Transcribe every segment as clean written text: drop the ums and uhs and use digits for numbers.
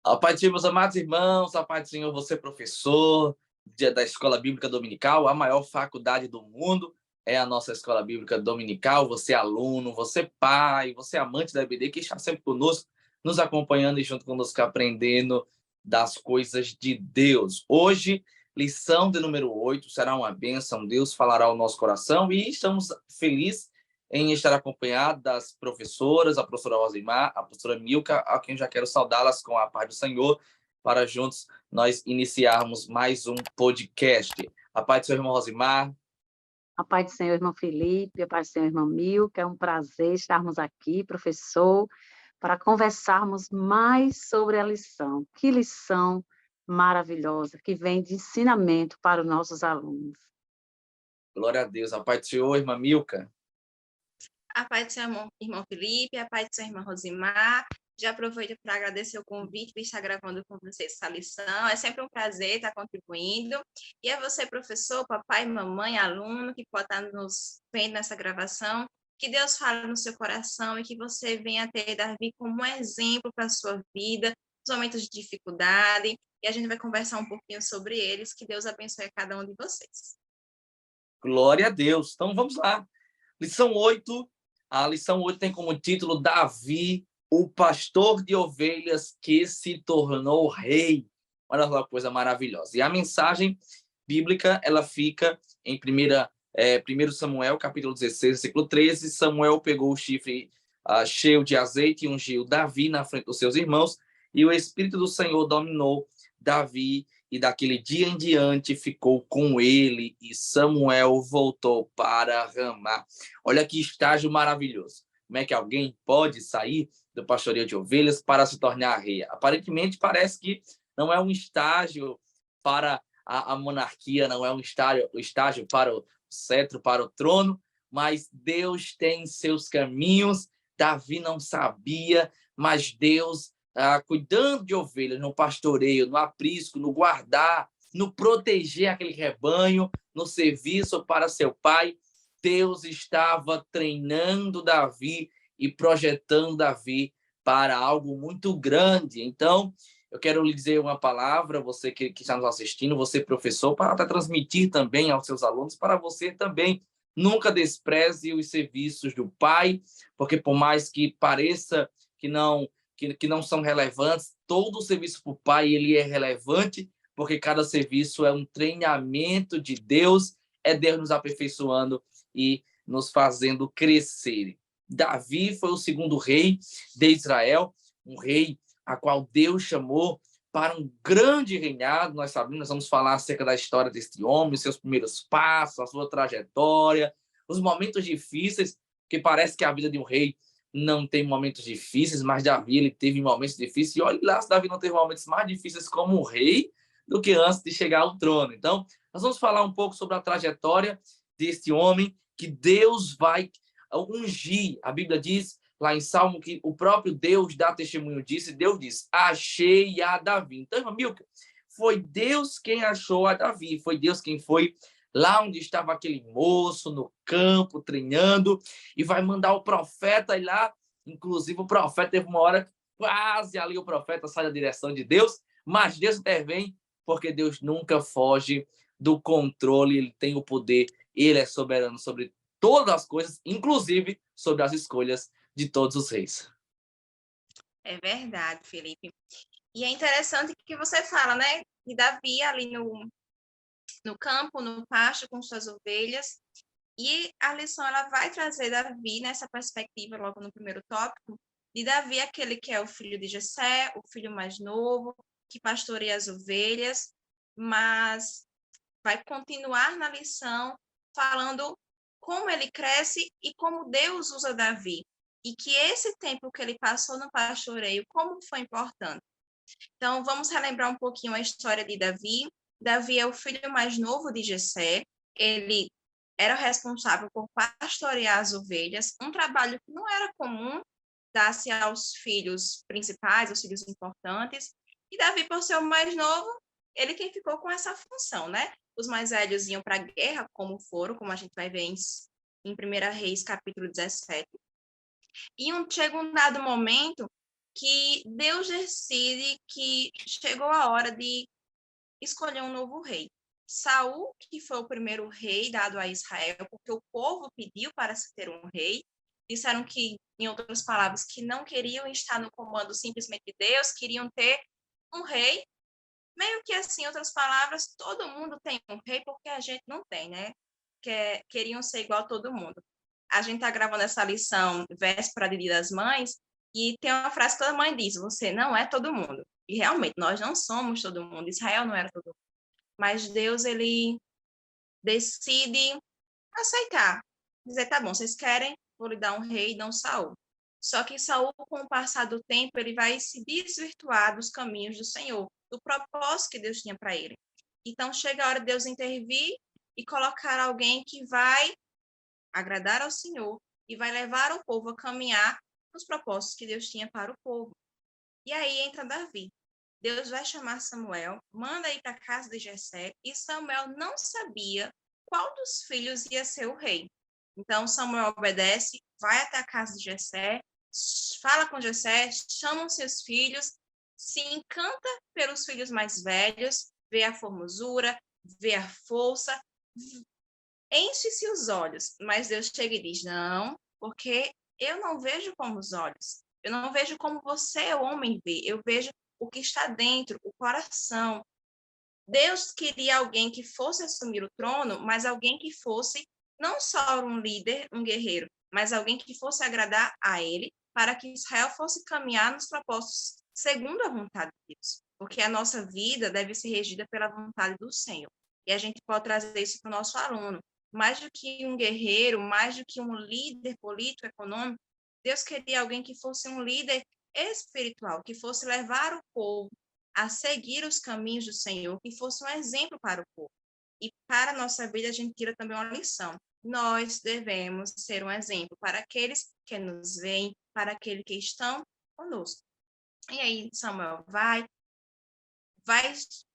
A paz do Senhor, meus amados irmãos, a paz do Senhor, você professor da Escola Bíblica Dominical, a maior faculdade do mundo é a nossa Escola Bíblica Dominical. Você aluno, você pai, você amante da EBD, que está sempre conosco, nos acompanhando e junto conosco aprendendo das coisas de Deus. Hoje, lição de número 8, será uma bênção. Deus falará ao nosso coração e estamos felizes em estar acompanhado das professoras, a professora Rosimar, a professora Milka, a quem já quero saudá-las com a paz do Senhor, para juntos nós iniciarmos mais um podcast. A paz do Senhor, irmão Rosimar. A paz do Senhor, irmão Felipe, a paz do Senhor, irmão Milka. É um prazer estarmos aqui, professor, para conversarmos mais sobre a lição. Que lição maravilhosa, que vem de ensinamento para os nossos alunos. Glória a Deus. A paz do Senhor, irmã Milka. A paz do seu irmão Felipe, a paz do seu irmão Rosimar. Já aproveito para agradecer o convite de estar gravando com vocês essa lição. É sempre um prazer estar contribuindo. E a você, professor, papai, mamãe, aluno, que pode estar nos vendo nessa gravação, que Deus fale no seu coração e que você venha ter Davi como um exemplo para a sua vida, nos momentos de dificuldade. E a gente vai conversar um pouquinho sobre eles. Que Deus abençoe a cada um de vocês. Glória a Deus. Então vamos lá. Lição 8. A lição 8 tem como título Davi, o pastor de ovelhas que se tornou rei. Olha só que coisa maravilhosa. E a mensagem bíblica, ela fica em 1 Samuel, capítulo 16, versículo 13. Samuel pegou o chifre cheio de azeite e ungiu Davi na frente dos seus irmãos, e o Espírito do Senhor dominou Davi, e daquele dia em diante ficou com ele, e Samuel voltou para Ramá. Olha que estágio maravilhoso. Como é que alguém pode sair do pastoreio de ovelhas para se tornar rei? Aparentemente parece que não é um estágio para a monarquia, não é um estágio para o cetro, para o trono, mas Deus tem seus caminhos. Davi não sabia, mas Deus, cuidando de ovelhas, no pastoreio, no aprisco, no guardar, no proteger aquele rebanho, no serviço para seu pai, Deus estava treinando Davi e projetando Davi para algo muito grande. Então, eu quero lhe dizer uma palavra, você que está nos assistindo, você professor, para transmitir também aos seus alunos, para você também nunca despreze os serviços do pai, porque por mais que pareça que não são relevantes, todo o serviço para o pai ele é relevante, porque cada serviço é um treinamento de Deus, é Deus nos aperfeiçoando e nos fazendo crescer. Davi foi o segundo rei de Israel, um rei a qual Deus chamou para um grande reinado. Nós sabemos, nós vamos falar acerca da história deste homem, seus primeiros passos, a sua trajetória, os momentos difíceis, porque parece que a vida de um rei não tem momentos difíceis, mas Davi ele teve momentos difíceis, e olha lá se Davi não teve momentos mais difíceis como rei do que antes de chegar ao trono. Então, nós vamos falar um pouco sobre a trajetória deste homem que Deus vai ungir. A Bíblia diz lá em Salmo que o próprio Deus dá testemunho disso, e Deus diz, achei a Davi. Então, irmã Milka, foi Deus quem achou a Davi, foi Deus quem foi lá onde estava aquele moço, no campo, treinando, e vai mandar o profeta ir lá. Inclusive, o profeta teve uma hora, quase ali o profeta sai da direção de Deus, mas Deus intervém, porque Deus nunca foge do controle, ele tem o poder, ele é soberano sobre todas as coisas, inclusive sobre as escolhas de todos os reis. É verdade, Felipe. E é interessante que você fala, né? De Davi ali no campo, no pasto, com suas ovelhas. E a lição ela vai trazer Davi nessa perspectiva, logo no primeiro tópico, de Davi, aquele que é o filho de Jessé, o filho mais novo, que pastoreia as ovelhas, mas vai continuar na lição falando como ele cresce e como Deus usa Davi. E que esse tempo que ele passou no pastoreio, como foi importante. Então, vamos relembrar um pouquinho a história de Davi. Davi é o filho mais novo de Jessé. Ele era responsável por pastorear as ovelhas, um trabalho que não era comum dar-se aos filhos principais, aos filhos importantes. E Davi, por ser o mais novo, ele quem ficou com essa função, né? Os mais velhos iam para a guerra, como a gente vai ver em 1 Reis, capítulo 17. E chega um dado momento que Deus decide que chegou a hora de escolher um novo rei. Saul, que foi o primeiro rei dado a Israel, porque o povo pediu para se ter um rei, disseram que, em outras palavras, que não queriam estar no comando simplesmente de Deus, queriam ter um rei. Meio que assim, em outras palavras, todo mundo tem um rei porque a gente não tem, né? Queriam ser igual a todo mundo. A gente está gravando essa lição véspera de Dia das Mães e tem uma frase que toda mãe diz: você não é todo mundo. E realmente, nós não somos todo mundo. Israel não era todo mundo. Mas Deus, ele decide aceitar. Dizer, tá bom, vocês querem, vou lhe dar um rei, não Saul. Só que Saul, com o passar do tempo, ele vai se desvirtuar dos caminhos do Senhor, do propósito que Deus tinha para ele. Então, chega a hora de Deus intervir e colocar alguém que vai agradar ao Senhor e vai levar o povo a caminhar nos propósitos que Deus tinha para o povo. E aí entra Davi. Deus vai chamar Samuel, manda ir para a casa de Jessé, e Samuel não sabia qual dos filhos ia ser o rei. Então Samuel obedece, vai até a casa de Jessé, fala com Jessé, chama os seus filhos, se encanta pelos filhos mais velhos, vê a formosura, vê a força, enche-se os olhos, mas Deus chega e diz: não, porque eu não vejo como os olhos, eu não vejo como você, o homem, vê, eu vejo o que está dentro, o coração. Deus queria alguém que fosse assumir o trono, mas alguém que fosse não só um líder, um guerreiro, mas alguém que fosse agradar a ele, para que Israel fosse caminhar nos propósitos segundo a vontade de Deus. Porque a nossa vida deve ser regida pela vontade do Senhor. E a gente pode trazer isso para o nosso aluno. Mais do que um guerreiro, mais do que um líder político, econômico, Deus queria alguém que fosse um líder espiritual, que fosse levar o povo a seguir os caminhos do Senhor, que fosse um exemplo para o povo. E para a nossa vida, a gente tira também uma lição. Nós devemos ser um exemplo para aqueles que nos veem, para aqueles que estão conosco. E aí, Samuel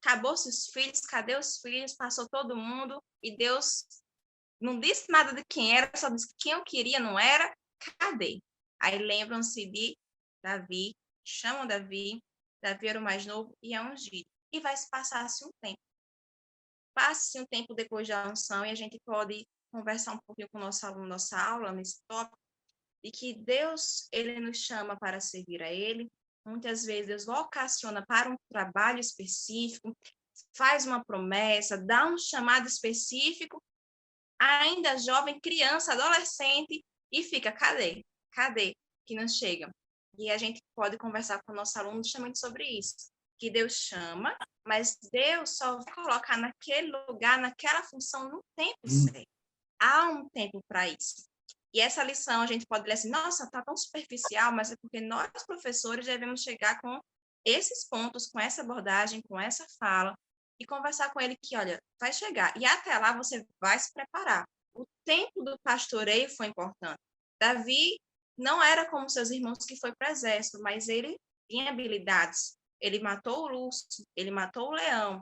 acabou-se os filhos, cadê os filhos? Passou todo mundo e Deus não disse nada de quem era, só disse que quem eu queria não era, cadê? Aí lembram-se de Davi, chamam Davi era o mais novo e é ungido. E vai se passar-se um tempo. Passe-se um tempo depois da unção e a gente pode conversar um pouquinho com o nosso aluno, nossa aula, nesse tópico, de que Deus, ele nos chama para servir a ele. Muitas vezes Deus vocaciona para um trabalho específico, faz uma promessa, dá um chamado específico, ainda jovem, criança, adolescente, e fica, cadê? Cadê? Que não chega. E a gente pode conversar com o nosso aluno justamente sobre isso, que Deus chama, mas Deus só vai colocar naquele lugar, naquela função, no tempo certo. Há um tempo para isso. E essa lição a gente pode ler assim, nossa, está tão superficial, mas é porque nós, professores, devemos chegar com esses pontos, com essa abordagem, com essa fala, e conversar com ele que, olha, vai chegar. E até lá você vai se preparar. O tempo do pastoreio foi importante. Davi não era como seus irmãos que foi para o exército, mas ele tinha habilidades. Ele matou o urso, ele matou o leão.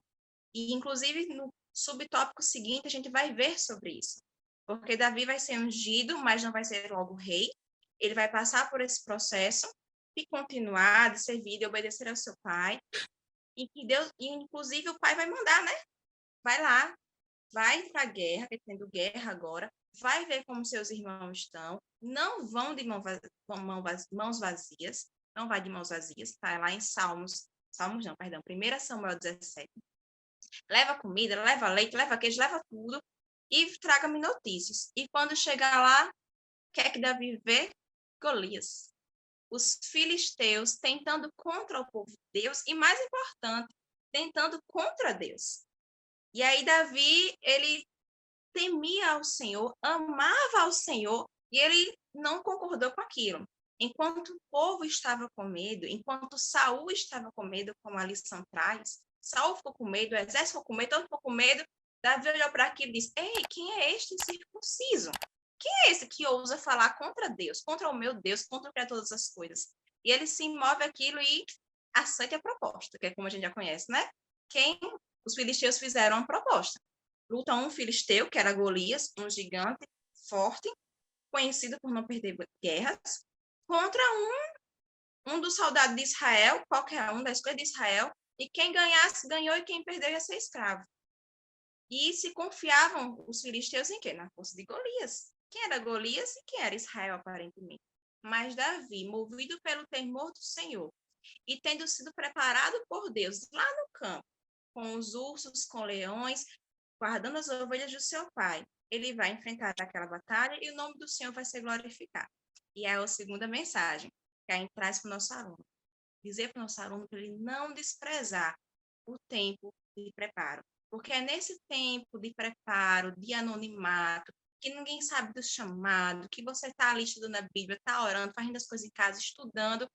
E, inclusive, no subtópico seguinte, a gente vai ver sobre isso. Porque Davi vai ser ungido, mas não vai ser logo rei. Ele vai passar por esse processo e continuar de servir, de obedecer ao seu pai. E que Deus, e inclusive o pai vai mandar, né? Vai lá, vai para a guerra, que tendo guerra agora, vai ver como seus irmãos estão, não vão de mãos vazias, não vai de mãos vazias, está lá em Salmos não, perdão, 1 Samuel 17. Leva comida, leva leite, leva queijo, leva tudo e traga-me notícias. E quando chegar lá, quer que Davi vê? Golias. Os filisteus tentando contra o povo de Deus e, mais importante, tentando contra Deus. E aí Davi, ele temia ao Senhor, amava ao Senhor, e ele não concordou com aquilo. Enquanto o povo estava com medo, enquanto Saul estava com medo, como a lição traz, Saul ficou com medo, o exército ficou com medo, todo ficou com medo, Davi olhou para aquilo e disse, ei, quem é este circunciso? Quem é esse que ousa falar contra Deus, contra o meu Deus, contra o que é todas as coisas? E ele se move aquilo e aceita a proposta, que é como a gente já conhece, né? Os filisteus fizeram uma proposta. Luta um filisteu, que era Golias, um gigante forte, conhecido por não perder guerras, contra um um dos soldados de Israel, qualquer um da escolha de Israel, e quem ganhasse, ganhou, e quem perdeu ia ser escravo. E se confiavam os filisteus em quê? Na força de Golias. Quem era Golias e quem era Israel, aparentemente. Mas Davi, movido pelo temor do Senhor, e tendo sido preparado por Deus lá no campo, com os ursos, com leões, guardando as ovelhas do seu pai, ele vai enfrentar aquela batalha e o nome do Senhor vai ser glorificado. E é a segunda mensagem que a gente traz para o nosso aluno. Dizer para o nosso aluno para ele não desprezar o tempo de preparo. Porque é nesse tempo de preparo, de anonimato, que ninguém sabe do chamado, que você está ali estudando a Bíblia, está orando, fazendo as coisas em casa, estudando,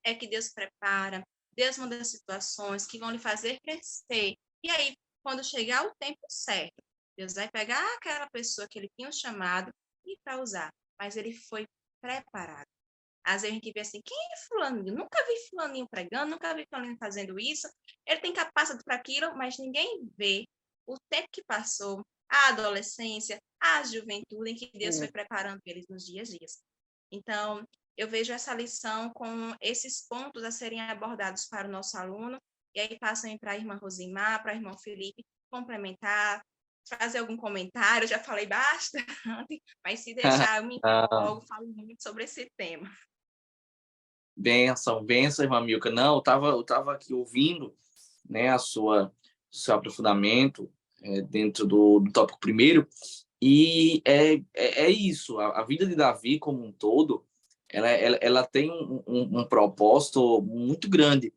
é que Deus prepara, Deus manda situações que vão lhe fazer crescer. E aí, quando chegar o tempo certo, Deus vai pegar aquela pessoa que ele tinha chamado e para usar. Mas ele foi preparado. Às vezes a gente vê assim, quem é fulaninho? Nunca vi fulaninho pregando, nunca vi fulaninho fazendo isso. Ele tem capacidade para aquilo, mas ninguém vê o tempo que passou, a adolescência, a juventude em que Deus foi preparando eles nos dias a dias. Então, eu vejo essa lição com esses pontos a serem abordados para o nosso aluno, e aí passam para a irmã Rosimar, para o irmão Felipe, complementar, fazer algum comentário. Eu já falei bastante, mas se deixar, eu me empolgo, falo muito sobre esse tema. Benção, irmã Milka. Não, eu tava aqui ouvindo, né, seu aprofundamento dentro do tópico primeiro, e é isso, a vida de Davi como um todo, ela tem um propósito muito grande,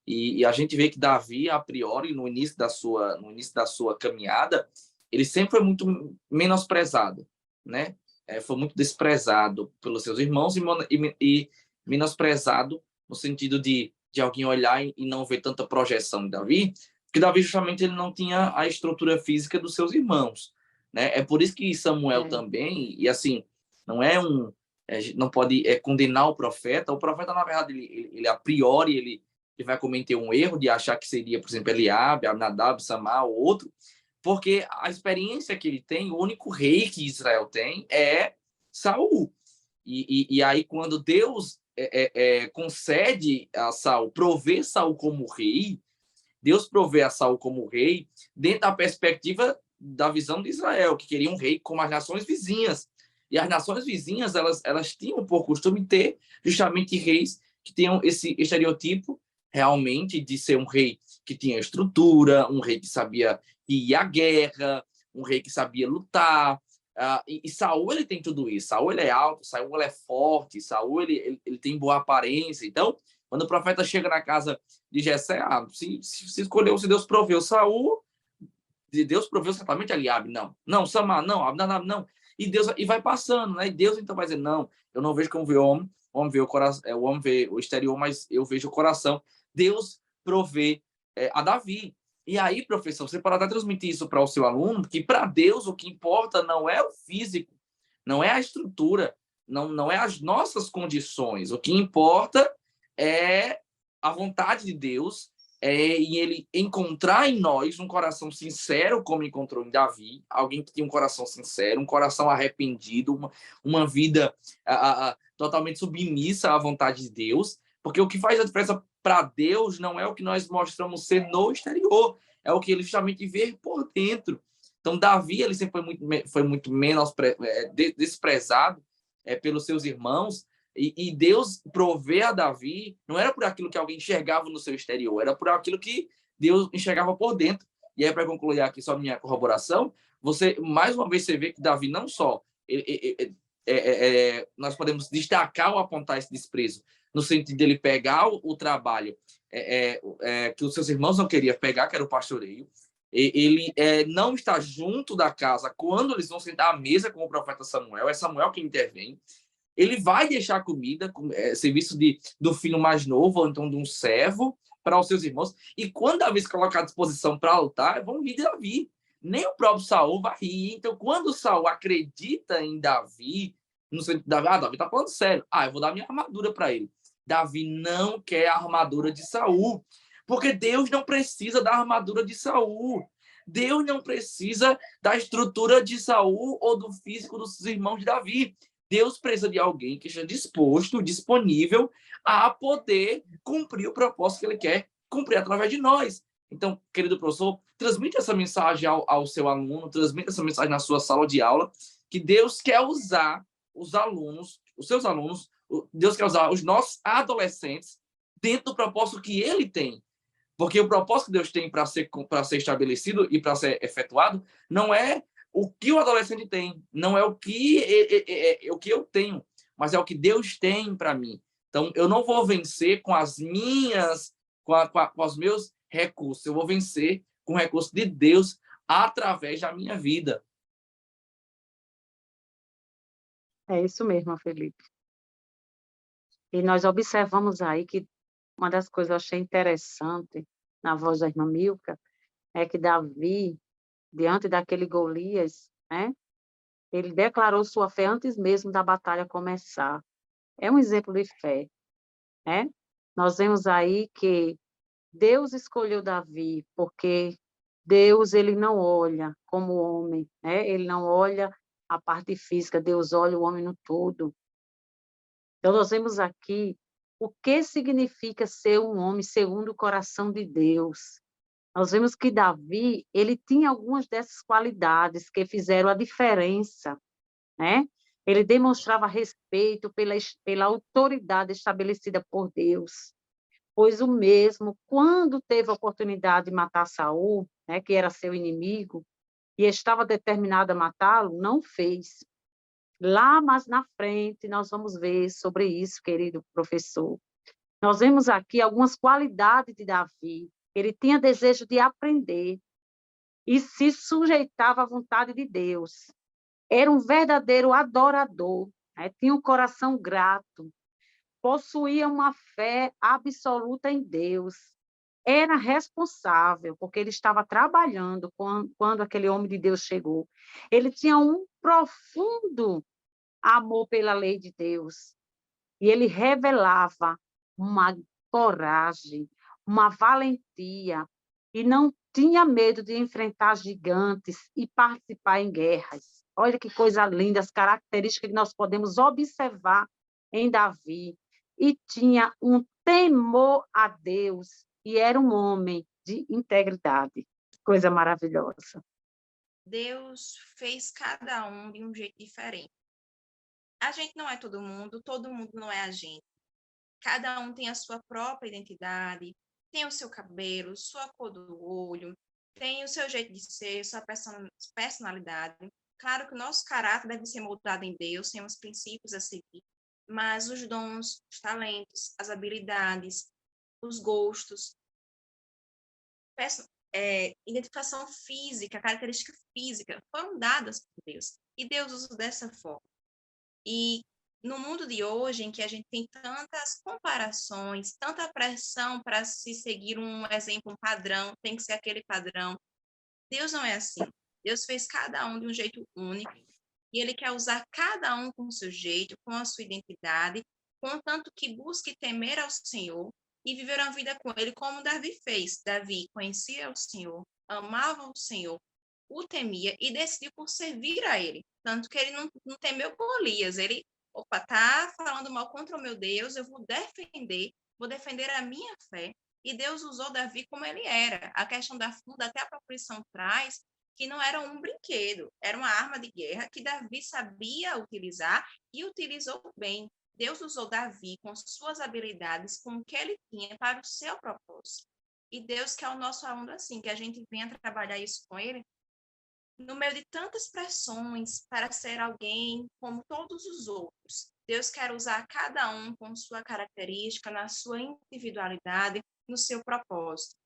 e a gente vê que Davi, a priori, no início da sua caminhada, ele sempre foi muito menosprezado, né? Foi muito desprezado pelos seus irmãos e menosprezado no sentido de alguém olhar e não ver tanta projeção de Davi, porque Davi justamente ele não tinha a estrutura física dos seus irmãos, né? É por isso que Samuel também, e assim, não pode condenar o profeta na verdade ele a priori ele vai cometer um erro de achar que seria, por exemplo, Eliabe, Abinadab, Samar ou outro, porque a experiência que ele tem, o único rei que Israel tem é Saul. E aí, quando Deus concede a Saul, provê Saul como rei, Deus provê a Saul como rei dentro da perspectiva da visão de Israel, que queria um rei como as nações vizinhas. E as nações vizinhas, elas tinham por costume ter justamente reis que tenham esse estereotipo realmente de ser um rei que tinha estrutura, um rei que sabia ir à guerra, um rei que sabia lutar. E Saul, ele tem tudo isso. Saul, ele é alto, Saul, ele é forte, Saul, ele tem boa aparência. Então, quando o profeta chega na casa de Jessé, se escolheu, se Deus proveu Saul, Deus proveu certamente Eliabe, não, Samar, não, Abinadab, não. E vai passando, né? E Deus então vai dizer, não, eu não vejo como vê o homem vê o coração, o homem vê o exterior, mas eu vejo o coração. Deus provê a Davi. E aí, professor, você pode até transmitir isso para o seu aluno, que para Deus o que importa não é o físico, não é a estrutura, não é as nossas condições. O que importa é a vontade de Deus, e ele encontrar em nós um coração sincero, como encontrou em Davi, alguém que tem um coração sincero, um coração arrependido, uma vida totalmente submissa à vontade de Deus, porque o que faz a diferença para Deus não é o que nós mostramos ser no exterior, é o que ele justamente vê por dentro. Então, Davi ele sempre foi muito menos desprezado pelos seus irmãos, e Deus provê a Davi, não era por aquilo que alguém enxergava no seu exterior, era por aquilo que Deus enxergava por dentro. E aí, para concluir aqui só a minha corroboração, mais uma vez, você vê que Davi não só... nós podemos destacar ou apontar esse desprezo, no sentido dele pegar o trabalho que os seus irmãos não queriam pegar, que era o pastoreio. Ele não está junto da casa quando eles vão sentar à mesa com o profeta Samuel, é Samuel que intervém. Ele vai deixar comida, serviço do filho mais novo, ou então de um servo, para os seus irmãos. E quando Davi se coloca à disposição para lutar, vão rir de Davi. Nem o próprio Saul vai rir. Então, quando Saul acredita em Davi, no sentido de Davi está falando sério. Eu vou dar minha armadura para ele. Davi não quer a armadura de Saul, porque Deus não precisa da armadura de Saul. Deus não precisa da estrutura de Saul ou do físico dos irmãos de Davi. Deus precisa de alguém que esteja disposto, disponível a poder cumprir o propósito que ele quer cumprir através de nós. Então, querido professor, transmite essa mensagem ao seu aluno, transmite essa mensagem na sua sala de aula, que Deus quer usar os alunos, os seus alunos, Deus quer usar os nossos adolescentes dentro do propósito que ele tem. Porque o propósito que Deus tem para ser estabelecido e para ser efetuado não é o que o adolescente tem, não é o que eu tenho, mas é o que Deus tem para mim. Então, eu não vou vencer com as minhas, com os meus recursos, eu vou vencer com o recurso de Deus através da minha vida. É isso mesmo, Felipe. E nós observamos aí que uma das coisas que eu achei interessante na voz da irmã Milka é que Davi, diante daquele Golias, né, ele declarou sua fé antes mesmo da batalha começar. É um exemplo de fé, né? Nós vemos aí que Deus escolheu Davi porque Deus, ele não olha como homem, né? Ele não olha a parte física, Deus olha o homem no todo. Então, nós vemos aqui o que significa ser um homem segundo o coração de Deus. Nós vemos que Davi, ele tinha algumas dessas qualidades que fizeram a diferença, né? Ele demonstrava respeito pela autoridade estabelecida por Deus, pois o mesmo, quando teve a oportunidade de matar Saul, né, que era seu inimigo, e estava determinado a matá-lo, não fez. Lá mais na frente, nós vamos ver sobre isso, querido professor. Nós vemos aqui algumas qualidades de Davi. Ele tinha desejo de aprender e se sujeitava à vontade de Deus. Era um verdadeiro adorador, né? Tinha um coração grato, possuía uma fé absoluta em Deus. Era responsável, porque ele estava trabalhando quando aquele homem de Deus chegou. Ele tinha um profundo amor pela lei de Deus. E ele revelava uma coragem, uma valentia, e não tinha medo de enfrentar gigantes e participar em guerras. Olha que coisa linda, as características que nós podemos observar em Davi. E tinha um temor a Deus, e era um homem de integridade. Coisa maravilhosa. Deus fez cada um de um jeito diferente. A gente não é todo mundo não é a gente. Cada um tem a sua própria identidade, tem o seu cabelo, sua cor do olho, tem o seu jeito de ser, sua personalidade. Claro que o nosso caráter deve ser moldado em Deus, tem os princípios a seguir, mas os dons, os talentos, as habilidades, os gostos, identificação física, característica física, foram dadas por Deus. E Deus usa dessa forma. E no mundo de hoje, em que a gente tem tantas comparações, tanta pressão para se seguir um exemplo, um padrão, tem que ser aquele padrão. Deus não é assim. Deus fez cada um de um jeito único e Ele quer usar cada um com o seu jeito, com a sua identidade, contanto que busque temer ao Senhor e viver uma vida com Ele como Davi fez. Davi conhecia o Senhor, amava o Senhor, o temia e decidiu por servir a Ele. Tanto que ele não temeu Golias. Ele, opa, tá falando mal contra o meu Deus, eu vou defender a minha fé. E Deus usou Davi como ele era. A questão da funda, até a proposição traz, que não era um brinquedo, era uma arma de guerra que Davi sabia utilizar e utilizou bem. Deus usou Davi com suas habilidades, com o que ele tinha para o seu propósito. E Deus quer o nosso aluno assim, que a gente venha trabalhar isso com ele, no meio de tantas pressões para ser alguém como todos os outros. Deus quer usar cada um com sua característica, na sua individualidade, no seu propósito.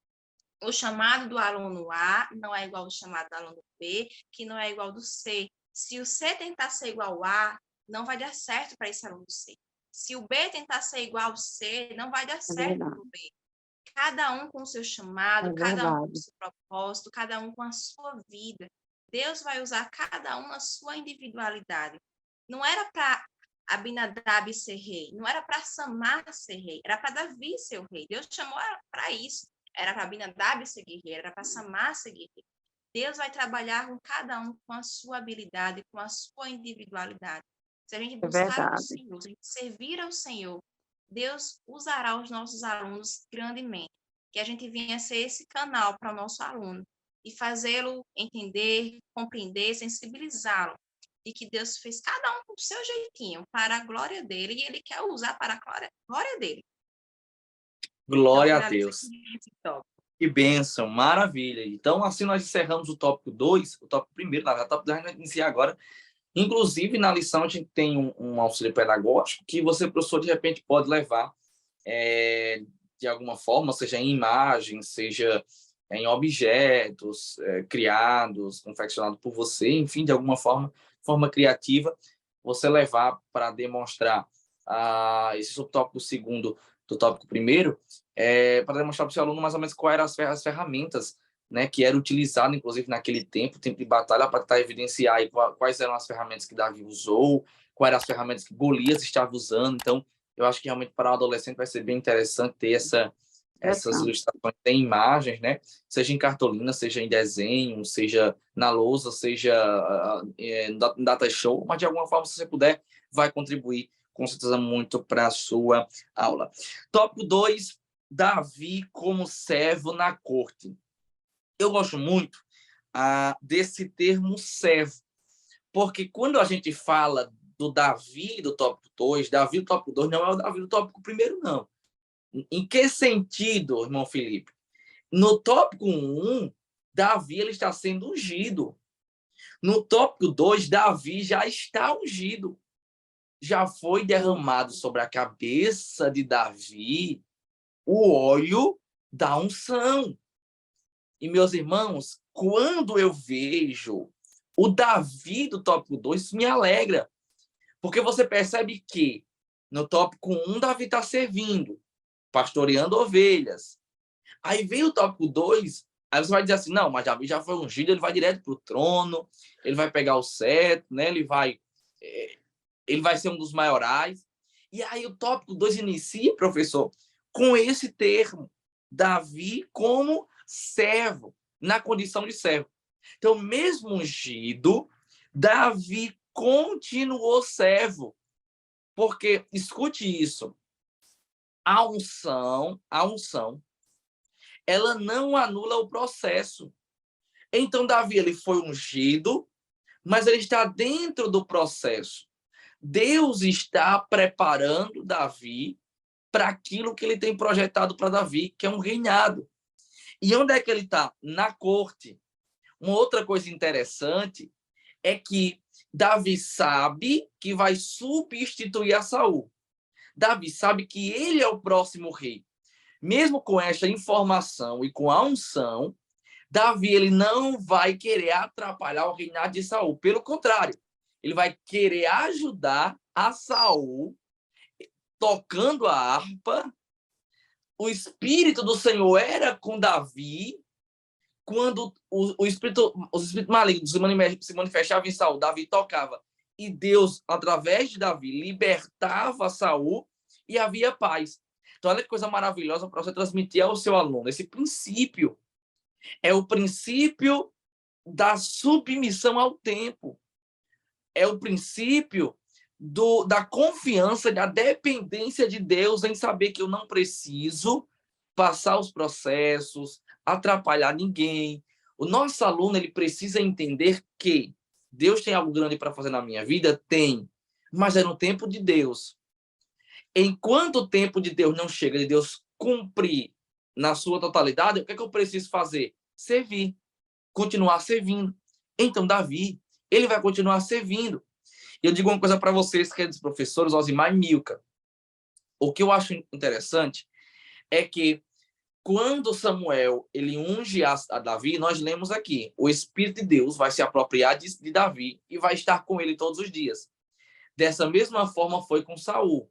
O chamado do aluno A não é igual ao chamado do aluno B, que não é igual ao do C. Se o C tentar ser igual ao A, não vai dar certo para esse aluno C. Se o B tentar ser igual ao C, não vai dar certo para o B. Cada um com o seu chamado, cada um com o seu propósito, cada um com a sua vida. Deus vai usar cada um na sua individualidade. Não era para Abinadab ser rei, não era para Samar ser rei, era para Davi ser o rei. Deus chamou para isso. Era para Abinadab ser guerreiro, era para Samar ser guerreiro. Deus vai trabalhar com cada um com a sua habilidade, com a sua individualidade. Se a gente É buscar o verdade. Senhor, se a gente servir ao Senhor, Deus usará os nossos alunos grandemente. Que a gente venha ser esse canal para o nosso aluno e fazê-lo entender, compreender, sensibilizá-lo de que Deus fez cada um com o seu jeitinho para a glória dele e ele quer usar para a glória dele. Então, Glória a finaliza Deus. aqui esse tópico. Que bênção, maravilha. Então, assim nós encerramos o tópico 2, o tópico primeiro, na verdade, o tópico 2 a gente vai iniciar agora. Inclusive, na lição, a gente tem um auxílio pedagógico que você, professor, de repente pode levar de alguma forma, seja em imagem, seja em objetos criados, confeccionados por você, enfim, de alguma forma criativa, você levar para demonstrar esse subtópico segundo do tópico primeiro, para demonstrar para o seu aluno mais ou menos quais eram as ferramentas, né, que era utilizado, inclusive, naquele tempo de batalha, para tentar evidenciar aí quais eram as ferramentas que Davi usou, quais eram as ferramentas que Golias estava usando. Então, eu acho que realmente para o adolescente vai ser bem interessante ter essas ilustrações em imagens, né? Seja em cartolina, seja em desenho, seja na lousa, seja no data show, mas de alguma forma, se você puder, vai contribuir com certeza muito para a sua aula. Tópico 2, Davi como servo na corte. Eu gosto muito desse termo servo, porque quando a gente fala do Davi do tópico 2, Davi do tópico 2 não é o Davi do tópico 1, não. Em que sentido, irmão Felipe? No tópico 1, Davi ele está sendo ungido. No tópico 2, Davi já está ungido. Já foi derramado sobre a cabeça de Davi o óleo da unção. E, meus irmãos, quando eu vejo o Davi do tópico 2, isso me alegra. Porque você percebe que no tópico 1, Davi está servindo, pastoreando ovelhas. Aí vem o tópico 2, aí você vai dizer assim, não, mas Davi já foi ungido, ele vai direto para o trono, ele vai pegar o cetro, né? Ele vai ser um dos maiorais. E aí o tópico 2 inicia, professor, com esse termo, Davi como servo, na condição de servo. Então, mesmo ungido, Davi continuou servo. Porque, escute isso, a unção, ela não anula o processo. Então, Davi, ele foi ungido, mas ele está dentro do processo. Deus está preparando Davi para aquilo que ele tem projetado para Davi, que é um reinado. E onde é que ele está? Na corte. Uma outra coisa interessante é que Davi sabe que vai substituir a Saul. Davi sabe que ele é o próximo rei. Mesmo com esta informação e com a unção, Davi ele não vai querer atrapalhar o reinado de Saul. Pelo contrário, ele vai querer ajudar a Saul tocando a harpa. O Espírito do Senhor era com Davi. Quando os espíritos malignos se manifestavam em Saul, Davi tocava. E Deus, através de Davi, libertava Saul e havia paz. Então, olha que coisa maravilhosa para você transmitir ao seu aluno. Esse princípio é o princípio da submissão ao tempo. É o princípio da confiança, da dependência de Deus em saber que eu não preciso passar os processos, atrapalhar ninguém. O nosso aluno ele precisa entender que Deus tem algo grande para fazer na minha vida? Tem, mas é no tempo de Deus. Enquanto o tempo de Deus não chega, de Deus cumprir na sua totalidade, o que é que eu preciso fazer? Servir, continuar servindo. Então, Davi, ele vai continuar servindo. Eu digo uma coisa para vocês, queridos professores, Osimar e Milka. O que eu acho interessante é que quando Samuel ele unge a Davi, nós lemos aqui, o Espírito de Deus vai se apropriar de Davi e vai estar com ele todos os dias. Dessa mesma forma foi com Saul.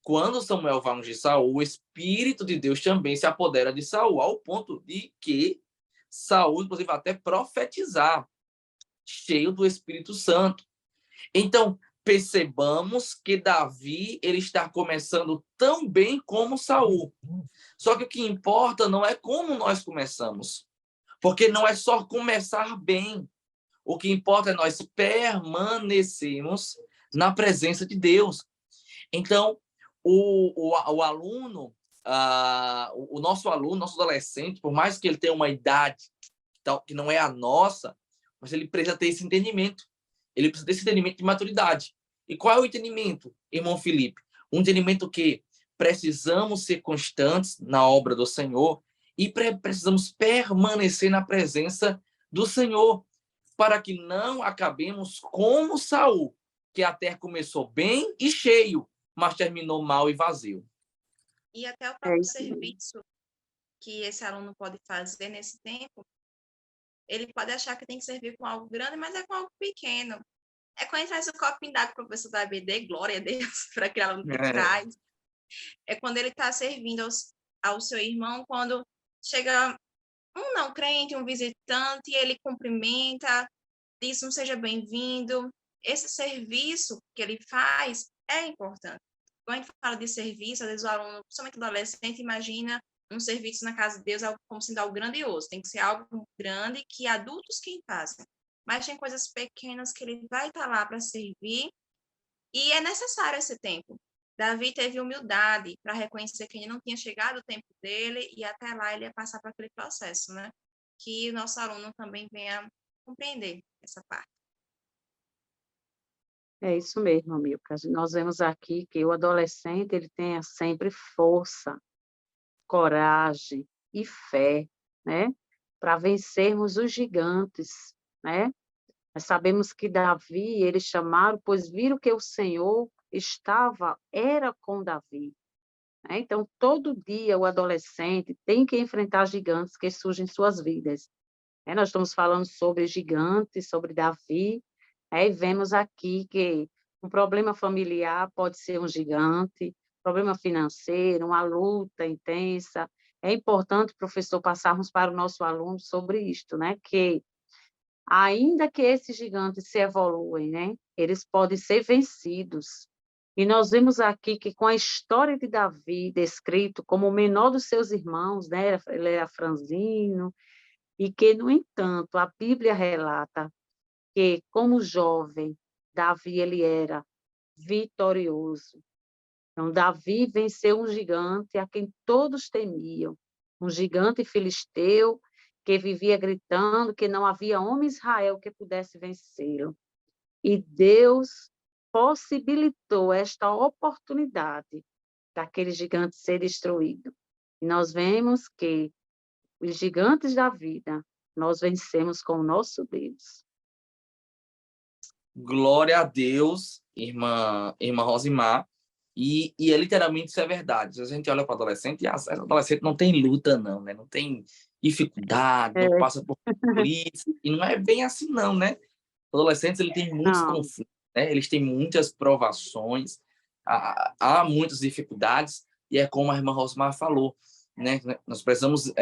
Quando Samuel vai ungir Saul, o Espírito de Deus também se apodera de Saul, ao ponto de que Saul, inclusive, vai até profetizar, cheio do Espírito Santo. Então, percebamos que Davi ele está começando tão bem como Saul. Só que o que importa não é como nós começamos, porque não é só começar bem. O que importa é nós permanecermos na presença de Deus. Então, o aluno, o nosso aluno, nosso adolescente, por mais que ele tenha uma idade que não é a nossa, mas ele precisa ter esse entendimento. Ele precisa ter esse entendimento de maturidade. E qual é o entendimento, irmão Felipe? Um entendimento que precisamos ser constantes na obra do Senhor e precisamos permanecer na presença do Senhor, para que não acabemos como Saul, que até começou bem e cheio, mas terminou mal e vazio. E até o próprio serviço que esse aluno pode fazer nesse tempo, ele pode achar que tem que servir com algo grande, mas é com algo pequeno. É quando ele traz o copinho d'água para o professor da ABD, glória a Deus, para aquele aluno que traz. É quando ele está servindo ao seu irmão, quando chega um não crente, um visitante, e ele cumprimenta, diz um seja bem-vindo. Esse serviço que ele faz é importante. Quando a gente fala de serviço, às vezes o aluno, principalmente o adolescente, imagina um serviço na casa de Deus como sendo algo grandioso. Tem que ser algo grande que adultos quem fazem. Mas tem coisas pequenas que ele vai estar lá para servir e é necessário esse tempo. Davi teve humildade para reconhecer que ele não tinha chegado o tempo dele e até lá ele ia passar por aquele processo, né? Que o nosso aluno também venha compreender essa parte. É isso mesmo, amigo. Nós vemos aqui que o adolescente ele tem sempre força, coragem e fé, né? Para vencermos os gigantes, né? Nós sabemos que Davi, eles chamaram, pois viram que o Senhor era com Davi. Né? Então, todo dia o adolescente tem que enfrentar gigantes que surgem em suas vidas. Nós estamos falando sobre gigantes, sobre Davi, e vemos aqui que um problema familiar pode ser um gigante, problema financeiro, uma luta intensa. É importante, professor, passarmos para o nosso aluno sobre isto, né? Que ainda que esses gigantes se evoluem, né? Eles podem ser vencidos. E nós vemos aqui que com a história de Davi descrito como o menor dos seus irmãos, né? Ele era franzino, e que, no entanto, a Bíblia relata que, como jovem, Davi ele era vitorioso. Então, Davi venceu um gigante a quem todos temiam, um gigante filisteu que vivia gritando que não havia homem em Israel que pudesse vencê-lo. E Deus possibilitou esta oportunidade daquele gigante ser destruído. E nós vemos que os gigantes da vida, nós vencemos com o nosso Deus. Glória a Deus, irmã Rosimar. E literalmente isso é verdade. A gente olha para o adolescente e adolescente não tem luta, não, né? Não tem dificuldade, não passa por isso. E não é bem assim, não, né? Os adolescentes ele tem muitos conflitos, né? Eles têm muitas provações, há muitas dificuldades, e é como a irmã Rosimar falou, né? Nós precisamos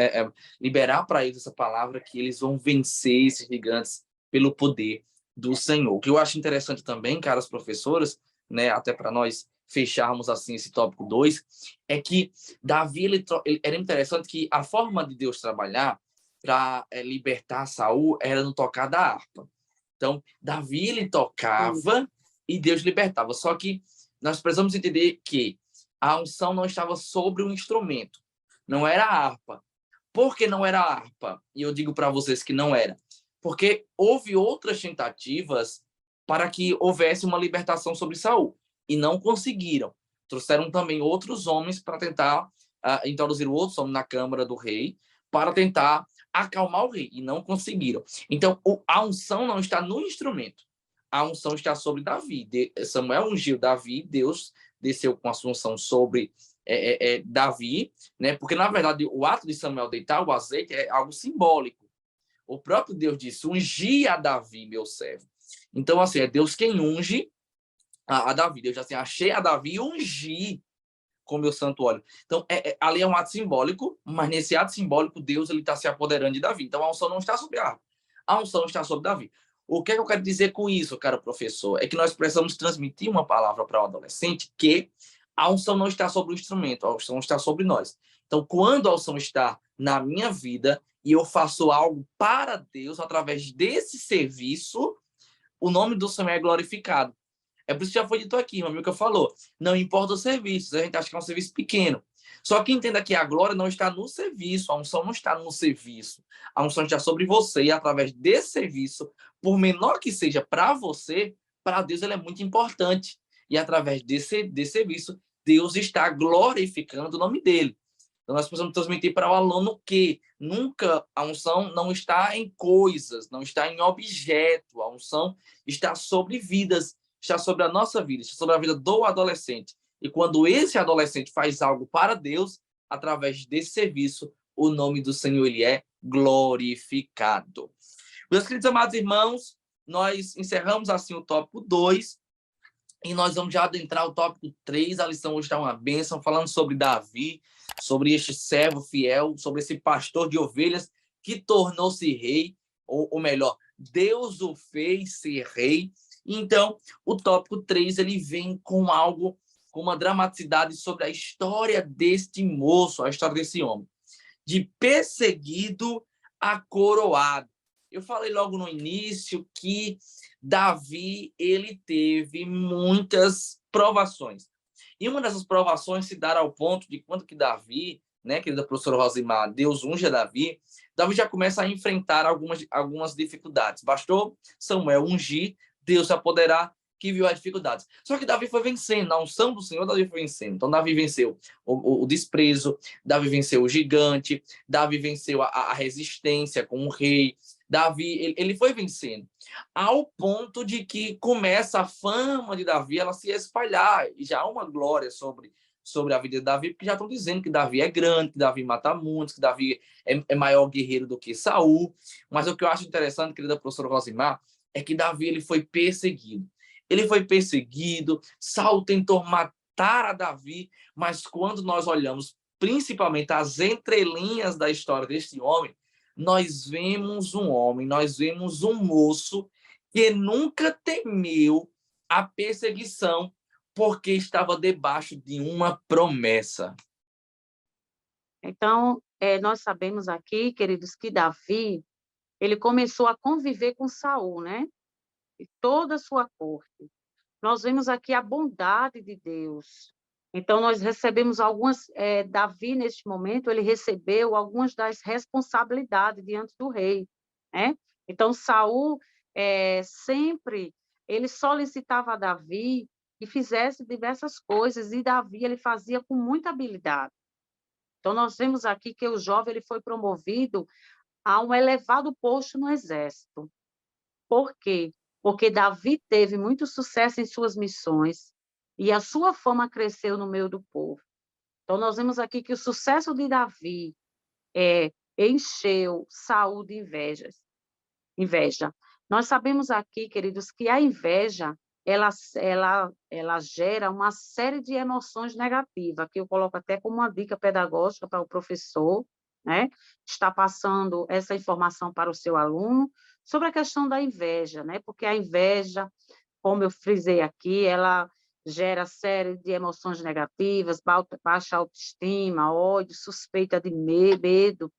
liberar para eles essa palavra que eles vão vencer esses gigantes pelo poder do Senhor. O que eu acho interessante também, caras professoras, né, até para nós fecharmos assim esse tópico 2, é que Davi ele era interessante que a forma de Deus trabalhar para libertar Saul era no tocar da harpa. Então, Davi ele tocava e Deus libertava. Só que nós precisamos entender que a unção não estava sobre o instrumento, não era a harpa. Por que não era a harpa? E eu digo para vocês que não era. Porque houve outras tentativas para que houvesse uma libertação sobre Saul e não conseguiram. Trouxeram também outros homens para tentar introduzir outros homens na câmara do rei para tentar acalmar o rei e não conseguiram. Então, a unção não está no instrumento. A unção está sobre Davi. Samuel ungiu Davi, Deus desceu com a sua unção sobre Davi, né? Porque, na verdade, o ato de Samuel deitar o azeite é algo simbólico. O próprio Deus disse, ungi a Davi, meu servo. Então, assim, é Deus quem unge a Davi. Deus assim, achei a Davi e ungi com meu santo óleo. Então, ali é um ato simbólico, mas nesse ato simbólico, Deus está se apoderando de Davi. Então, a unção não está sobre a harpa. A unção está sobre Davi. O que é que eu quero dizer com isso, cara professor? É que nós precisamos transmitir uma palavra para o adolescente que a unção não está sobre o instrumento, a unção está sobre nós. Então, quando a unção está na minha vida e eu faço algo para Deus através desse serviço, o nome do Senhor é glorificado. É por isso que já foi dito aqui, meu amigo que falou. Não importa o serviço, a gente acha que é um serviço pequeno. Só que entenda que a glória não está no serviço, a unção não está no serviço. A unção está sobre você e através desse serviço, por menor que seja para você, para Deus ele é muito importante. E através desse serviço, Deus está glorificando o nome dele. Então, nós precisamos transmitir para o aluno que nunca a unção não está em coisas, não está em objeto. A unção está sobre vidas, está sobre a nossa vida, está sobre a vida do adolescente. E quando esse adolescente faz algo para Deus, através desse serviço, o nome do Senhor ele é glorificado. Meus queridos amados irmãos, nós encerramos assim o tópico 2 e nós vamos já adentrar o tópico 3. A lição hoje está uma bênção, falando sobre Davi, sobre este servo fiel, sobre esse pastor de ovelhas que tornou-se rei, ou melhor, Deus o fez ser rei. Então, o tópico 3 ele vem com algo, com uma dramaticidade sobre a história deste moço, a história desse homem, de perseguido a coroado. Eu falei logo no início que Davi ele teve muitas provações. E uma dessas provações se dá ao ponto de quando que Davi, né, querida professora Rosimar, Deus unge a Davi, Davi já começa a enfrentar algumas dificuldades. Bastou Samuel ungir, Deus se apoderar, que viu as dificuldades. Só que Davi foi vencendo, na unção do Senhor, Davi foi vencendo. Então, Davi venceu o desprezo, Davi venceu o gigante, Davi venceu a resistência com o rei, Davi, ele foi vencendo, ao ponto de que começa a fama de Davi, ela se espalhar, e já há uma glória sobre a vida de Davi, porque já estão dizendo que Davi é grande, que Davi mata muitos, que Davi é maior guerreiro do que Saul. Mas o que eu acho interessante, querida professora Rosimar, é que Davi ele foi perseguido. Ele foi perseguido, Saul tentou matar a Davi, mas quando nós olhamos principalmente as entrelinhas da história deste homem, nós vemos um homem, nós vemos um moço que nunca temeu a perseguição porque estava debaixo de uma promessa. Então, nós sabemos aqui, queridos, que Davi, ele começou a conviver com Saul, né? E toda a sua corte. Nós vemos aqui a bondade de Deus. Então, nós recebemos Davi, neste momento, ele recebeu algumas das responsabilidades diante do rei, né? Então, Saul, sempre, ele solicitava a Davi que fizesse diversas coisas, e Davi, ele fazia com muita habilidade. Então, nós vemos aqui que o jovem, ele foi promovido a um elevado posto no exército. Por quê? Porque Davi teve muito sucesso em suas missões e a sua fama cresceu no meio do povo. Então, nós vemos aqui que o sucesso de Davi encheu Saul de inveja. Nós sabemos aqui, queridos, que a inveja ela gera uma série de emoções negativas, que eu coloco até como uma dica pedagógica para o professor, né? Está passando essa informação para o seu aluno sobre a questão da inveja, né? Porque a inveja, como eu frisei aqui, ela gera série de emoções negativas, baixa autoestima, ódio, suspeita de medo,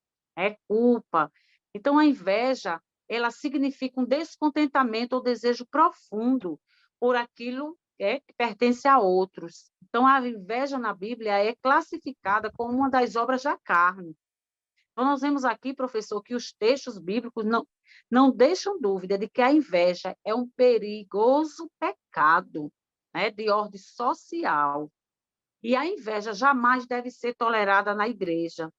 culpa. Então, a inveja, ela significa um descontentamento ou desejo profundo por aquilo que pertence a outros. Então, a inveja na Bíblia é classificada como uma das obras da carne. Então, nós vemos aqui, professor, que os textos bíblicos não deixam dúvida de que a inveja é um perigoso pecado, né, de ordem social. E a inveja jamais deve ser tolerada na igreja.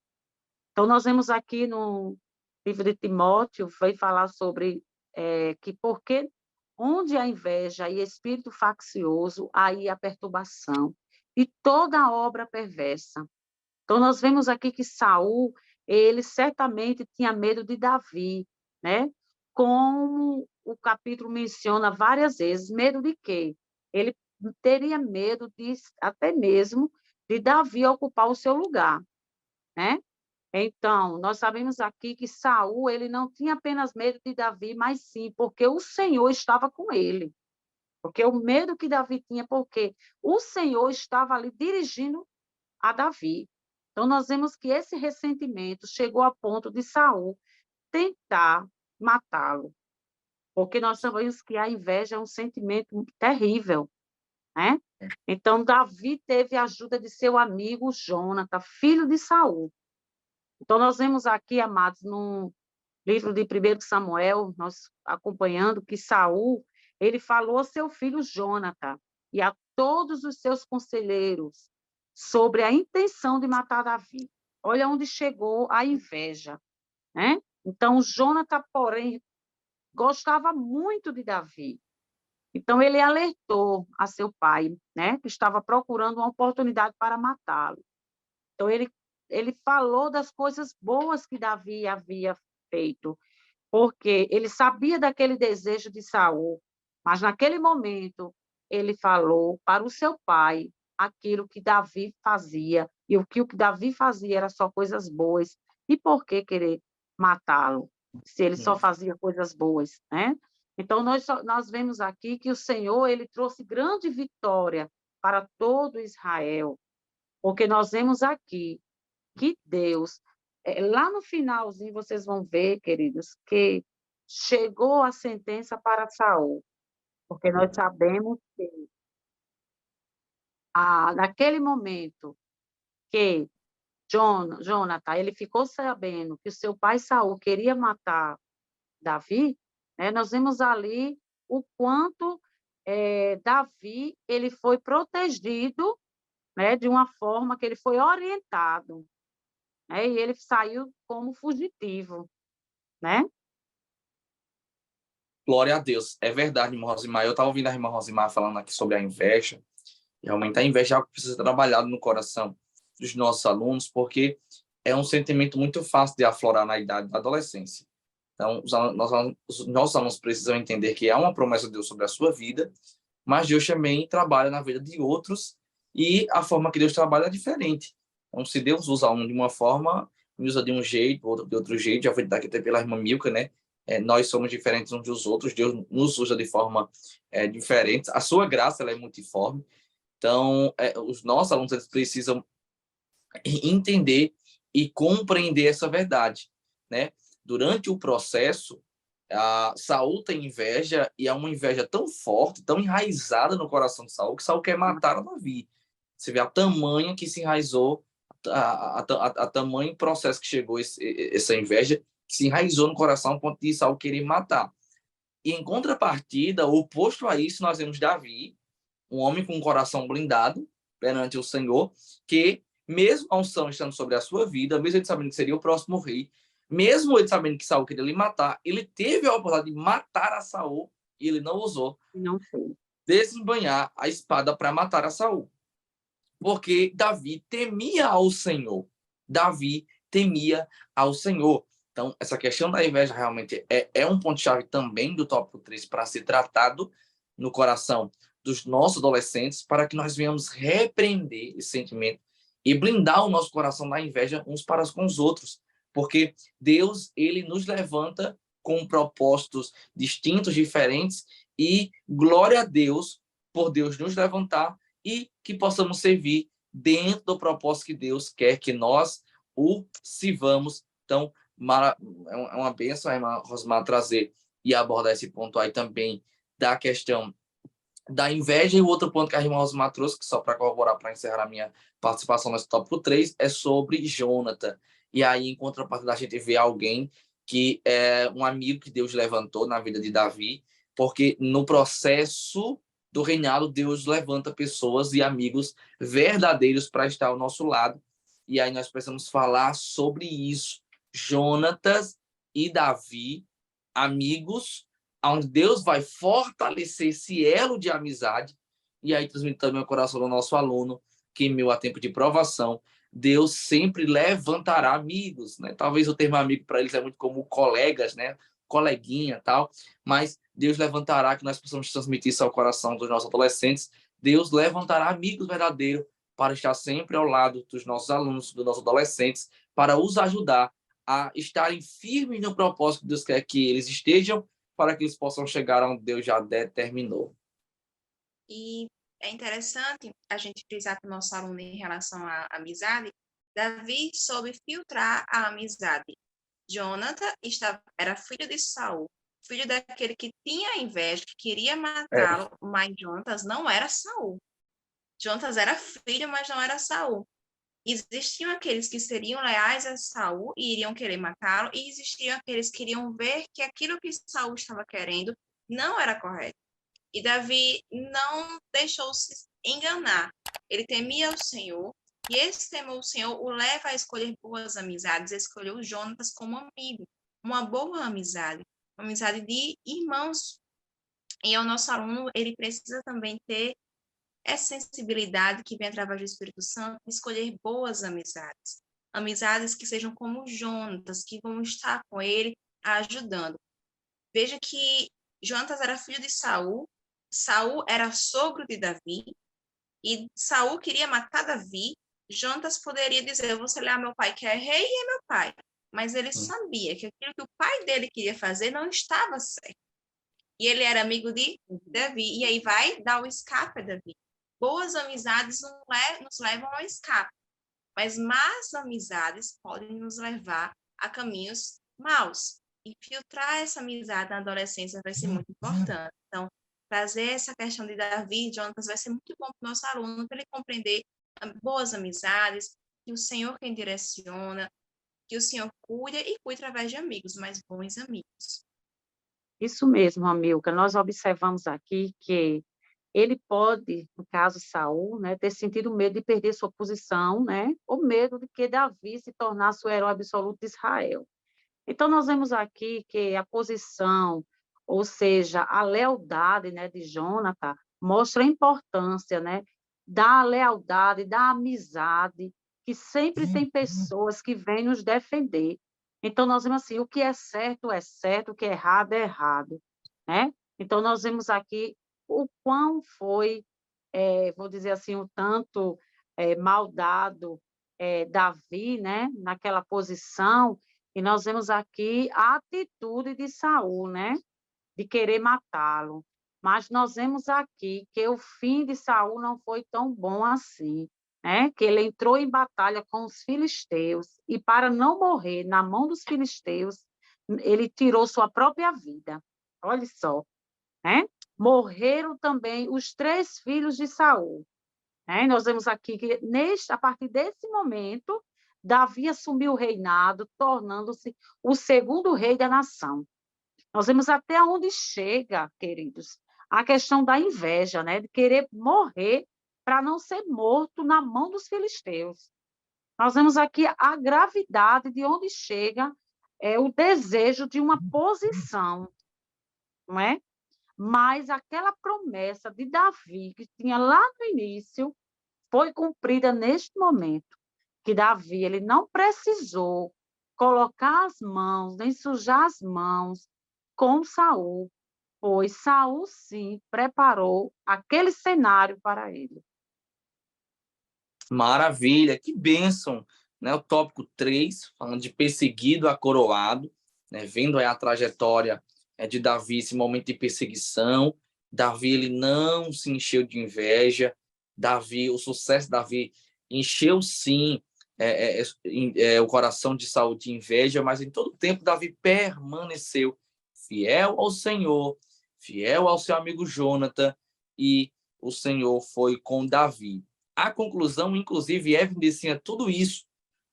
Então, nós vemos aqui no livro de Timóteo, vai falar sobre que porque onde a inveja e espírito faccioso, aí a perturbação e toda obra perversa. Então, nós vemos aqui que Saul, ele certamente tinha medo de Davi, né? Como o capítulo menciona várias vezes, medo de quê? Ele teria medo até mesmo de Davi ocupar o seu lugar, né? Então, nós sabemos aqui que Saul, ele não tinha apenas medo de Davi, mas sim porque o Senhor estava com ele. Porque o medo que Davi tinha, porque o Senhor estava ali dirigindo a Davi. Então, nós vemos que esse ressentimento chegou a ponto de Saul tentar matá-lo. Porque nós sabemos que a inveja é um sentimento terrível, né? Então, Davi teve a ajuda de seu amigo Jônatas, filho de Saul. Então, nós vemos aqui, amados, no livro de 1 Samuel, nós acompanhando que Saul, ele falou a seu filho Jônatas e a todos os seus conselheiros sobre a intenção de matar Davi. Olha onde chegou a inveja, né? Então, Jônatas, porém, gostava muito de Davi. Então, ele alertou a seu pai, né, que estava procurando uma oportunidade para matá-lo. Então, ele falou das coisas boas que Davi havia feito, porque ele sabia daquele desejo de Saul, mas naquele momento ele falou para o seu pai aquilo que Davi fazia, e o que Davi fazia era só coisas boas. E por que querer matá-lo, se ele só fazia coisas boas, né? Então, nós vemos aqui que o Senhor, ele trouxe grande vitória para todo Israel, porque nós vemos aqui que Deus, lá no finalzinho, vocês vão ver, queridos, que chegou a sentença para Saul, porque nós sabemos que naquele momento que Jonathan, ele ficou sabendo que o seu pai Saul queria matar Davi, né, nós vemos ali o quanto Davi ele foi protegido, né, de uma forma que ele foi orientado, né, e ele saiu como fugitivo, né? Glória a Deus. É verdade, irmã Rosimar. Eu estava ouvindo a irmã Rosimar falando aqui sobre a inveja. Realmente, a inveja é algo que precisa ser trabalhado no coração dos nossos alunos, porque é um sentimento muito fácil de aflorar na idade da adolescência. Então, os nossos alunos precisam entender que há uma promessa de Deus sobre a sua vida, mas Deus também trabalha na vida de outros e a forma que Deus trabalha é diferente. Então, se Deus usa um de uma forma, me usa de um jeito, outro de outro jeito, já foi daqui até pela irmã Milka, né? Nós somos diferentes uns dos outros, Deus nos usa de forma diferente. A sua graça ela é multiforme. Então, os nossos alunos eles precisam entender e compreender essa verdade, né? Durante o processo, Saul tem inveja e é uma inveja tão forte, tão enraizada no coração de Saul que Saul quer matar Davi. Você vê a tamanha que se enraizou, a tamanho processo que chegou essa inveja que se enraizou no coração a ponto de Saul querer matar. E em contrapartida, oposto a isso, nós vemos Davi, um homem com um coração blindado perante o Senhor, que, mesmo a unção estando sobre a sua vida, mesmo ele sabendo que seria o próximo rei, mesmo ele sabendo que Saul queria lhe matar, ele teve a oportunidade de matar a Saul e ele não usou. Não sei. Desembanhar a espada para matar a Saul. Porque Davi temia ao Senhor. Davi temia ao Senhor. Então, essa questão da inveja realmente é um ponto-chave também do tópico 3 para ser tratado no coração dos nossos adolescentes, para que nós venhamos repreender esse sentimento e blindar o nosso coração da inveja uns para com os outros. Porque Deus, ele nos levanta com propósitos distintos, diferentes, e glória a Deus por Deus nos levantar e que possamos servir dentro do propósito que Deus quer que nós o sirvamos. Então, é uma bênção a irmã Rosmar trazer e abordar esse ponto aí também da questão da inveja. E o outro ponto que a irmã Rosmar trouxe, que só para corroborar, para encerrar a minha participação nesse tópico 3, é sobre Jônatas. E aí, em contrapartida, a gente vê alguém que é um amigo que Deus levantou na vida de Davi, porque no processo do reinado, Deus levanta pessoas e amigos verdadeiros para estar ao nosso lado. E aí nós precisamos falar sobre isso. Jônatas e Davi, amigos, onde Deus vai fortalecer esse elo de amizade. E aí transmite também o coração do nosso aluno, que em meio a tempo de provação, Deus sempre levantará amigos, né? Talvez o termo amigo para eles é muito como colegas, né? Coleguinha, tal, mas Deus levantará, que nós possamos transmitir isso ao coração dos nossos adolescentes. Deus levantará amigos verdadeiros para estar sempre ao lado dos nossos alunos, dos nossos adolescentes, para os ajudar a estarem firmes no propósito que Deus quer que eles estejam, para que eles possam chegar onde Deus já determinou. E é interessante a gente frisar com o nosso aluno em relação à amizade. Davi soube filtrar a amizade. Jônatas era filho de Saul, filho daquele que tinha inveja, que queria matá-lo, mas Jônatas não era Saul. Jonatas era filho, mas não era Saul. Existiam aqueles que seriam leais a Saul e iriam querer matá-lo, e existiam aqueles que iriam ver que aquilo que Saul estava querendo não era correto. E Davi não deixou-se enganar. Ele temia o Senhor, e esse temor ao Senhor o leva a escolher boas amizades. Ele escolheu Jonatas como amigo, uma boa amizade, uma amizade de irmãos. E o nosso aluno, ele precisa também ter essa sensibilidade que vem através do Espírito Santo, escolher boas amizades. Amizades que sejam como Jonatas, que vão estar com ele, ajudando. Veja que Jonatas era filho de Saul, Saul era sogro de Davi, e Saul queria matar Davi. Jonatas poderia dizer, você lá, meu pai que é rei e é meu pai. Mas ele sabia que aquilo que o pai dele queria fazer não estava certo. E ele era amigo de Davi. E aí vai dar o escape a Davi. Boas amizades nos levam ao escape, mas más amizades podem nos levar a caminhos maus. E filtrar essa amizade na adolescência vai ser muito importante. Então, trazer essa questão de Davi e Jonatas vai ser muito bom para o nosso aluno, para ele compreender boas amizades, que o Senhor quem direciona, que o Senhor cuida e cuida através de amigos, mas bons amigos. Isso mesmo, Amilcar. Nós observamos aqui que ele pode, no caso Saul, né, ter sentido medo de perder sua posição, né, ou medo de que Davi se tornasse o herói absoluto de Israel. Então, nós vemos aqui que a posição, ou seja, a lealdade, né, de Jonathan, mostra a importância, né, da lealdade, da amizade, que sempre tem pessoas que vêm nos defender. Então, nós vemos assim, o que é certo, o que é errado, né? Então, nós vemos aqui o quão foi, vou dizer assim, um tanto maldado Davi, né, naquela posição, e nós vemos aqui a atitude de Saul, né, de querer matá-lo. Mas nós vemos aqui que o fim de Saul não foi tão bom assim, né? Que ele entrou em batalha com os filisteus e para não morrer na mão dos filisteus, ele tirou sua própria vida. Olha só, né? Morreram também os 3 filhos de Saul. Né? Nós vemos aqui que, a partir desse momento, Davi assumiu o reinado, tornando-se o segundo rei da nação. Nós vemos até onde chega, queridos, a questão da inveja, né? De querer morrer para não ser morto na mão dos filisteus. Nós vemos aqui a gravidade de onde chega o desejo de uma posição, não é? Mas aquela promessa de Davi, que tinha lá no início, foi cumprida neste momento, que Davi ele não precisou colocar as mãos, nem sujar as mãos com Saul, pois Saul sim preparou aquele cenário para ele. Maravilha, que bênção, né? O tópico 3, falando de perseguido a coroado, né? Vendo aí a trajetória de Davi, esse momento de perseguição. Davi, ele não se encheu de inveja. Davi, o sucesso de Davi encheu sim o coração de Saul de inveja, mas em todo tempo Davi permaneceu fiel ao Senhor, fiel ao seu amigo Jonathan, e o Senhor foi com Davi. A conclusão, inclusive, evidencia tudo isso,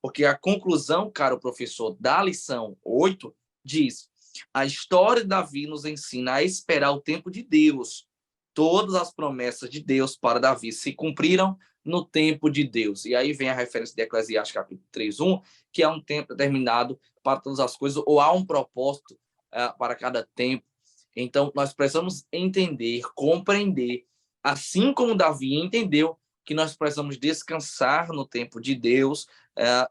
porque a conclusão, caro professor, da lição 8, diz: a história de Davi nos ensina a esperar o tempo de Deus. Todas as promessas de Deus para Davi se cumpriram no tempo de Deus. E aí vem a referência de Eclesiastes capítulo 3:1, que é um tempo determinado para todas as coisas, ou há um propósito para cada tempo. Então, nós precisamos entender, compreender, assim como Davi entendeu que nós precisamos descansar no tempo de Deus,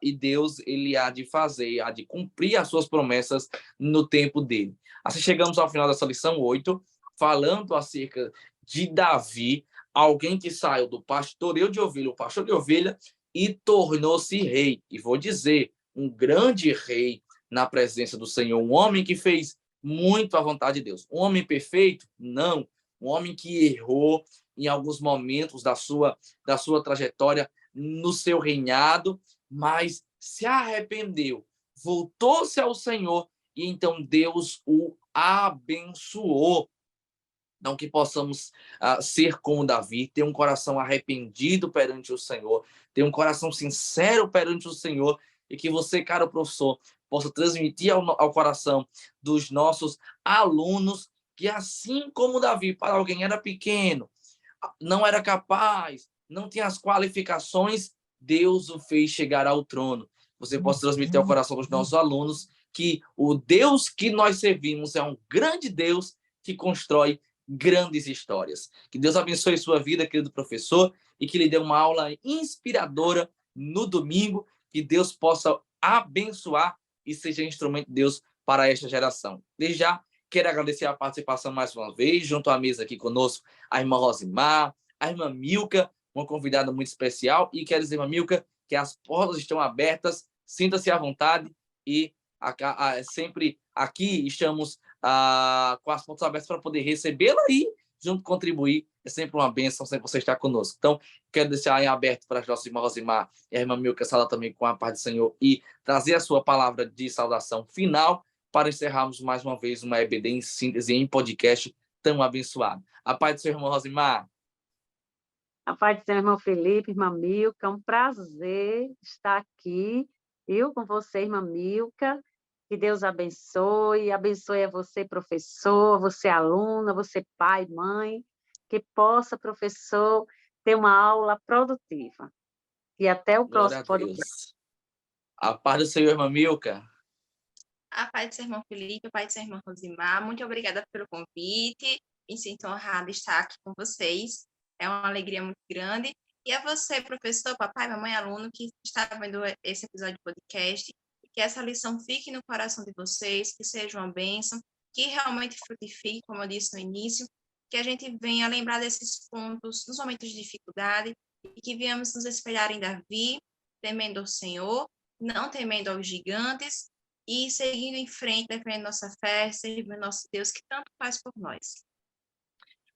e Deus ele há de fazer, há de cumprir as suas promessas no tempo dele. Assim chegamos ao final dessa lição 8, falando acerca de Davi, alguém que saiu do pastoreio de ovelha, o pastor de ovelha, e tornou-se rei. E vou dizer, um grande rei na presença do Senhor, um homem que fez muito à vontade de Deus. Um homem perfeito? Não. Um homem que errou em alguns momentos da sua trajetória no seu reinado, mas se arrependeu, voltou-se ao Senhor e então Deus o abençoou. Não que possamos ser como Davi, ter um coração arrependido perante o Senhor, ter um coração sincero perante o Senhor, e que você, caro professor, possa transmitir ao coração dos nossos alunos que, assim como Davi, para alguém era pequeno, não era capaz, não tinha as qualificações, Deus o fez chegar ao trono. Você possa transmitir ao coração dos nossos alunos que o Deus que nós servimos é um grande Deus que constrói grandes histórias. Que Deus abençoe sua vida, querido professor, e que lhe dê uma aula inspiradora no domingo, que Deus possa abençoar e seja instrumento de Deus para esta geração. Desde já, quero agradecer a participação mais uma vez, junto à mesa aqui conosco, a irmã Rosimar, a irmã Milka, uma convidada muito especial, e quero dizer, irmã Milka, que as portas estão abertas, sinta-se à vontade, e sempre aqui estamos com as portas abertas para poder recebê-la e junto contribuir. É sempre uma bênção sempre você estar conosco. Então, quero deixar em aberto para as nossas irmãs Rosimar e a irmã Milka Sala também com a paz do Senhor e trazer a sua palavra de saudação final para encerrarmos mais uma vez uma EBD em síntese em podcast tão abençoado. A paz do Senhor, irmã Rosimar. A paz do Senhor, irmão Felipe, irmã Milka, é um prazer estar aqui, eu com você, irmã Milka. Que Deus abençoe a você, professor, você, aluna, você, pai, mãe, que possa, professor, ter uma aula produtiva. E até o próximo podcast. A paz do Senhor, irmã Milka. A paz do seu irmão Felipe, a paz do seu irmão Rosimar. Muito obrigada pelo convite. Me sinto honrada de estar aqui com vocês. É uma alegria muito grande. E a você, professor, papai, mamãe, aluno, que está vendo esse episódio de podcast, que essa lição fique no coração de vocês, que seja uma bênção, que realmente frutifique, como eu disse no início, que a gente venha lembrar desses pontos nos momentos de dificuldade e que venhamos nos espelhar em Davi, temendo ao Senhor, não temendo aos gigantes e seguindo em frente, defendendo nossa fé, servindo nosso Deus que tanto faz por nós.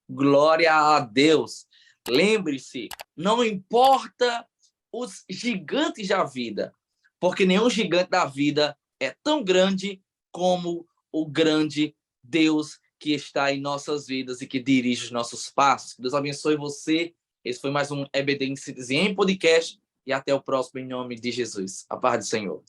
Glória a Deus. Lembre-se, não importa os gigantes da vida, porque nenhum gigante da vida é tão grande como o grande Deus que está em nossas vidas e que dirige os nossos passos. Deus abençoe você. Esse foi mais um EBD em Síntese em podcast e até o próximo em nome de Jesus. A paz do Senhor.